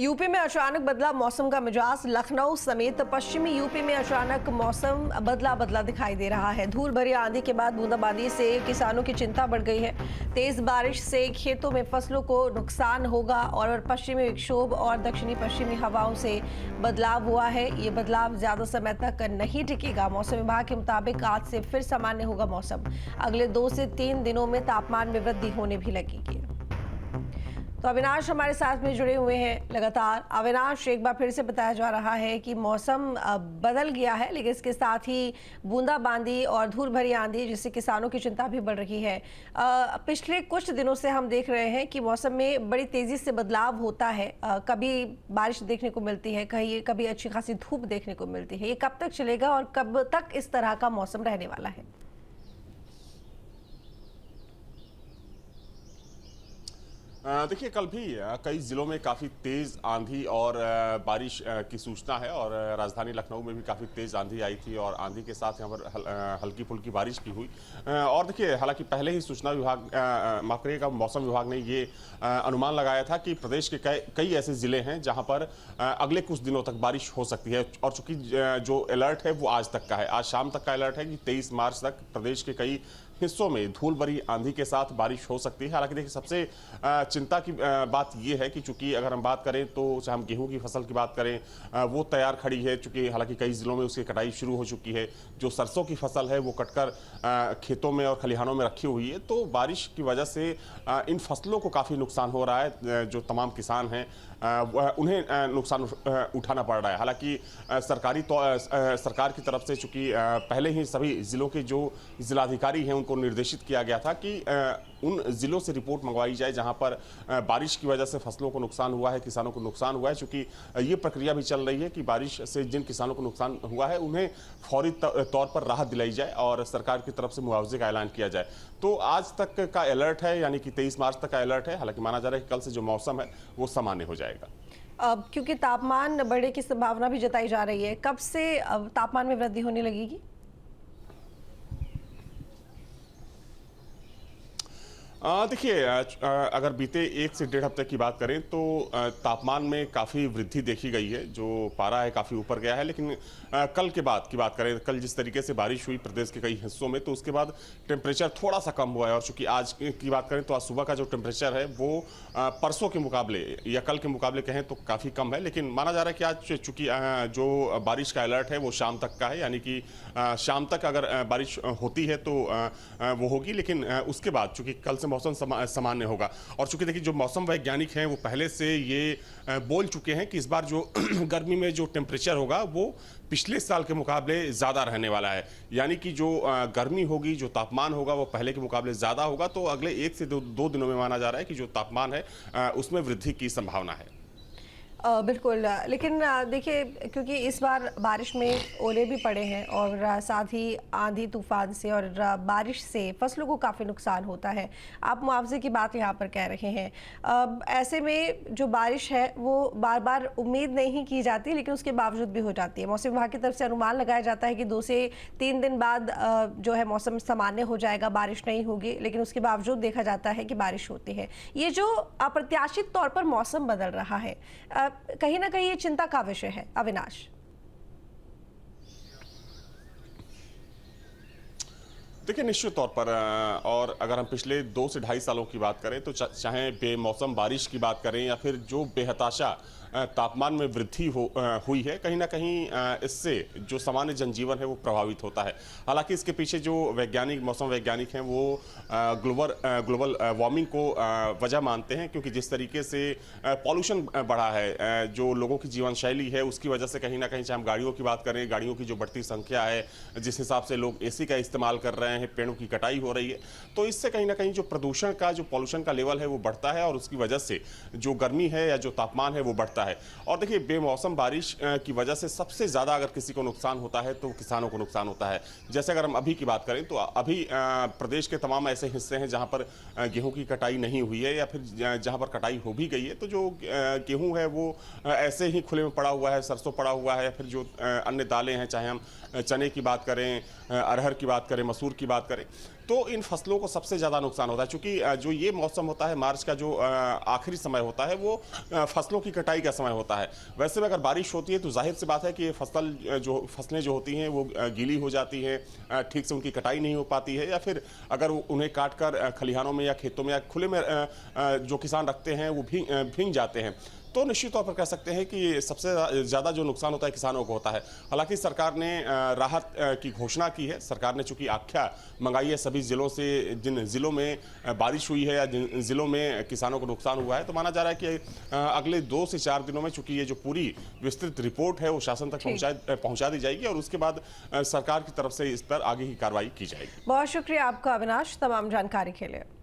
UP में अचानक बदला मौसम का मिजाज। लखनऊ समेत पश्चिमी यूपी में अचानक मौसम बदला दिखाई दे रहा है। धूल भरी आंधी के बाद बूंदाबांदी से किसानों की चिंता बढ़ गई है। तेज बारिश से खेतों में फसलों को नुकसान होगा और पश्चिमी विक्षोभ और दक्षिणी पश्चिमी हवाओं से बदलाव हुआ है। ये बदलाव ज्यादा समय तक नहीं टिकेगा। मौसम विभाग के मुताबिक आज से फिर सामान्य होगा मौसम। अगले 2 से 3 दिनों में तापमान में वृद्धि होने भी लगेगी। तो अविनाश हमारे साथ में जुड़े हुए हैं लगातार। अविनाश, एक बार फिर से बताया जा रहा है कि मौसम बदल गया है, लेकिन इसके साथ ही बूंदाबांदी और धूल भरी आंधी जिससे किसानों की चिंता भी बढ़ रही है। पिछले कुछ दिनों से हम देख रहे हैं कि मौसम में बड़ी तेजी से बदलाव होता है। कभी बारिश देखने को मिलती है, कभी अच्छी खासी धूप देखने को मिलती है। ये कब तक चलेगा और कब तक इस तरह का मौसम रहने वाला है? देखिए, कल भी कई जिलों में काफ़ी तेज़ आंधी और बारिश की सूचना है और राजधानी लखनऊ में भी काफ़ी तेज़ आंधी आई थी और आंधी के साथ यहाँ पर हल्की फुल्की बारिश भी हुई। और देखिए, हालांकि पहले ही सूचना विभाग माफ करिएगा मौसम विभाग ने ये अनुमान लगाया था कि प्रदेश के कई ऐसे ज़िले हैं जहाँ पर अगले कुछ दिनों तक बारिश हो सकती है। और चूँकि जो अलर्ट है वो आज तक का है, आज शाम तक का अलर्ट है कि 23 मार्च तक प्रदेश के कई हिस्सों में धूल भरी आंधी के साथ बारिश हो सकती है। हालांकि देखिए, सबसे चिंता की बात यह है कि चूंकि अगर हम बात करें तो चाहे हम गेहूं की फसल की बात करें वो तैयार खड़ी है, चूंकि हालांकि कई जिलों में उसकी कटाई शुरू हो चुकी है। जो सरसों की फसल है वो कटकर खेतों में और खलिहानों में रखी हुई है। तो बारिश की वजह से इन फसलों को काफ़ी नुकसान हो रहा है। जो तमाम किसान हैं उन्हें नुकसान उठाना पड़ रहा है। हालांकि सरकार की तरफ से चूंकि पहले ही सभी जिलों के जो जिलाधिकारी हैं उनको निर्देशित किया गया था कि उन जिलों से रिपोर्ट मंगवाई जाए जहां पर बारिश की वजह से फसलों को नुकसान हुआ है, किसानों को नुकसान हुआ है। चूंकि ये प्रक्रिया भी चल रही है कि बारिश से जिन किसानों को नुकसान हुआ है उन्हें फौरी तौर पर राहत दिलाई जाए और सरकार की तरफ से मुआवजे का ऐलान किया जाए। तो आज तक का अलर्ट है, यानी कि 23 मार्च तक का अलर्ट है। हालांकि माना जा रहा है कि कल से जो मौसम है वो सामान्य हो जाएगा। अब क्योंकि तापमान बढ़ने की संभावना भी जताई जा रही है, कब से तापमान में वृद्धि होने लगेगी? देखिए, अगर बीते 1 से 1.5 हफ्ते की बात करें तो तापमान में काफ़ी वृद्धि देखी गई है। जो पारा है काफ़ी ऊपर गया है। लेकिन कल के बाद की बात करें, कल जिस तरीके से बारिश हुई प्रदेश के कई हिस्सों में, तो उसके बाद टेम्परेचर थोड़ा सा कम हुआ है। और चूंकि आज की बात करें तो आज सुबह का जो टेम्परेचर है वो परसों के मुकाबले या कल के मुकाबले कहें तो काफ़ी कम है। लेकिन माना जा रहा है कि आज चूंकि जो बारिश का अलर्ट है वो शाम तक का है, यानी कि शाम तक अगर बारिश होती है तो वो होगी। लेकिन उसके बाद चूंकि कल से मौसम सामान्य होगा। और चूंकि देखिए, जो मौसम वैज्ञानिक हैं वो पहले से ये बोल चुके हैं कि इस बार जो गर्मी में जो टेम्परेचर होगा वो पिछले साल के मुकाबले ज़्यादा रहने वाला है। यानी कि जो गर्मी होगी, जो तापमान होगा वो पहले के मुकाबले ज़्यादा होगा। तो अगले 1 से 2 दिनों में माना जा रहा है कि जो तापमान है उसमें वृद्धि की संभावना है। बिल्कुल, लेकिन देखिए, क्योंकि इस बार बारिश में ओले भी पड़े हैं और साथ ही आंधी तूफान से और बारिश से फसलों को काफ़ी नुकसान होता है। आप मुआवजे की बात यहाँ पर कह रहे हैं। ऐसे में जो बारिश है वो बार बार उम्मीद नहीं की जाती, लेकिन उसके बावजूद भी हो जाती है। मौसम विभाग की तरफ से अनुमान लगाया जाता है कि 2 से 3 दिन बाद जो है मौसम सामान्य हो जाएगा, बारिश नहीं होगी, लेकिन उसके बावजूद देखा जाता है कि बारिश होती है। ये जो अप्रत्याशित तौर पर मौसम बदल रहा है, कहीं ना कहीं ये चिंता का विषय है। अविनाश, देखिए, निश्चित तौर पर और अगर हम पिछले 2 से ढाई सालों की बात करें तो चाहे बेमौसम बारिश की बात करें या फिर जो बेहताशा तापमान में वृद्धि हुई है, कहीं ना कहीं इससे जो सामान्य जनजीवन है वो प्रभावित होता है। हालांकि इसके पीछे जो मौसम वैज्ञानिक हैं वो ग्लोबल वार्मिंग को वजह मानते हैं, क्योंकि जिस तरीके से पॉल्यूशन बढ़ा है, जो लोगों की जीवन शैली है उसकी वजह से कहीं ना कहीं, चाहे हम गाड़ियों की बात करें, गाड़ियों की जो बढ़ती संख्या है, जिस हिसाब से लोग एसी का इस्तेमाल कर रहे हैं, पेड़ों की कटाई हो रही है, तो इससे कहीं ना कहीं जो प्रदूषण का, जो पॉल्यूशन का लेवल है वो बढ़ता है और उसकी वजह से जो गर्मी है या जो तापमान है वो बढ़ता है। और देखिए, बेमौसम बारिश की वजह से सबसे ज़्यादा अगर किसी को नुकसान होता है तो किसानों को नुकसान होता है। जैसे अगर हम अभी की बात करें तो अभी प्रदेश के तमाम ऐसे हिस्से हैं जहां पर गेहूं की कटाई नहीं हुई है या फिर जहां पर कटाई हो भी गई है, तो जो गेहूं है वो ऐसे ही खुले में पड़ा हुआ है, सरसों पड़ा हुआ है, या फिर जो अन्य दालें हैं, चाहे हम चने की बात करें, अरहर की बात करें, मसूर की बात करें, तो इन फसलों को सबसे ज़्यादा नुकसान होता है, क्योंकि जो ये मौसम होता है मार्च का, जो आखिरी समय होता है, वो फसलों की कटाई का समय होता है। वैसे में अगर बारिश होती है तो जाहिर सी बात है कि ये फसलें जो होती हैं वो गीली हो जाती हैं, ठीक से उनकी कटाई नहीं हो पाती है, या फिर अगर उन्हें काट कर खलिहानों में या खेतों में या खुले में जो किसान रखते हैं वो भीग जाते हैं। तो निश्चित तौर पर कह सकते हैं कि सबसे ज़्यादा जो नुकसान होता है किसानों को होता है। हालांकि सरकार ने राहत की घोषणा की है। सरकार ने चूंकि आख्या मंगाई है सभी जिलों से, जिन जिलों में बारिश हुई है या जिन जिलों में किसानों को नुकसान हुआ है, तो माना जा रहा है कि अगले 2 से 4 दिनों में चूंकि ये जो पूरी विस्तृत रिपोर्ट है वो शासन तक पहुंचा दी जाएगी और उसके बाद सरकार की तरफ से इस पर आगे की कार्रवाई की जाएगी। बहुत शुक्रिया आपका अविनाश, तमाम जानकारी के लिए।